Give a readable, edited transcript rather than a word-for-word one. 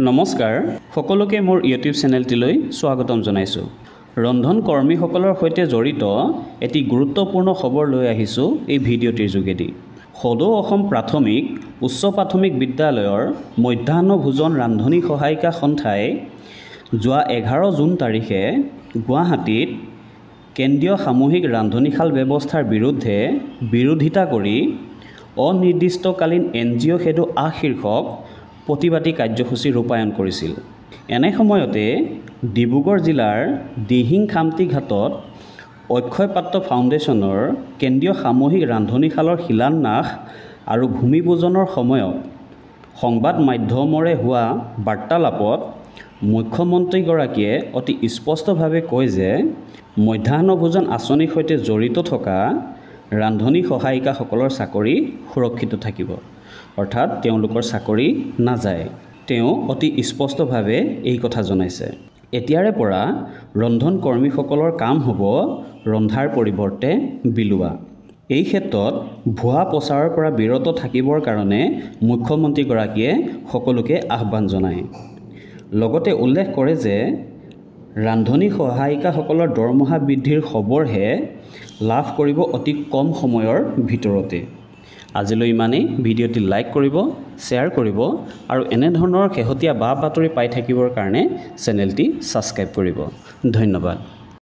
নমস্কাৰ সকলোকে মোৰ ইউটিউব চেনেলটিলৈ স্বাগতম জনাইছোঁ। ৰন্ধন কৰ্মীসকলৰ সৈতে জড়িত এটি গুৰুত্বপূৰ্ণ খবৰ লৈ আহিছোঁ এই ভিডিঅ'টিৰ যোগেদি। সদৌ অসম প্ৰাথমিক উচ্চ প্ৰাথমিক বিদ্যালয়ৰ মধ্যাহ্ন ভোজন ৰান্ধনী সহায়িকা সন্থাই যোৱা 11 জুন তাৰিখে গুৱাহাটীত কেন্দ্ৰীয় সামূহিক ৰান্ধনীশাল ব্যৱস্থাৰ বিৰুদ্ধে বিৰোধিতা কৰি অনিৰ্দিষ্টকালীন NGO খেদো শীৰ্ষক প্ৰতিবাদী কাৰ্যসূচী ৰূপায়ণ কৰিছিল। এনে সময়তে ডিব্ৰুগড় জিলাৰ দিহিং খামতি ঘাটত অক্ষয় পাত্ৰ ফাউণ্ডেশ্যনৰ কেন্দ্ৰীয় সামূহিক ৰান্ধনীশালৰ শিলান্যাস আৰু ভূমি পূজনৰ সময়ত সংবাদ মাধ্যমৰে হোৱা বাৰ্তালাপত মুখ্যমন্ত্ৰীগৰাকীয়ে অতি স্পষ্টভাৱে কয় যে মধ্যাহ্ন ভোজন আঁচনিৰ সৈতে জড়িত থকা ৰান্ধনী সহায়িকাসকলৰ চাকৰি সুৰক্ষিত থাকিব, অৰ্থাৎ তেওঁলোকৰ চাকৰি নাযায়। তেওঁ অতি স্পষ্টভাৱে এই কথা জনাইছে। এতিয়াৰে পৰা ৰন্ধন কৰ্মীসকলৰ কাম হ'ব ৰন্ধাৰ পৰিৱৰ্তে বিলোৱা। এই ক্ষেত্ৰত ভুৱা প্ৰচাৰৰ পৰা বিৰত থাকিবৰ কাৰণে মুখ্যমন্ত্ৰীগৰাকীয়ে সকলোকে আহ্বান জনায়। লগতে উল্লেখ কৰে যে ৰান্ধনী সহায়িকাসকলৰ দৰমহা বৃদ্ধিৰ খবৰহে লাভ কৰিব অতি কম সময়ৰ ভিতৰতে। আজিলৈ ইমানেই। ভিডিঅ'টি লাইক কৰিব, শ্বেয়াৰ কৰিব আৰু এনেধৰণৰ শেহতীয়া বা বাতৰি পাই থাকিবৰ কাৰণে চেনেলটি ছাবস্ক্ৰাইব কৰিব। ধন্যবাদ।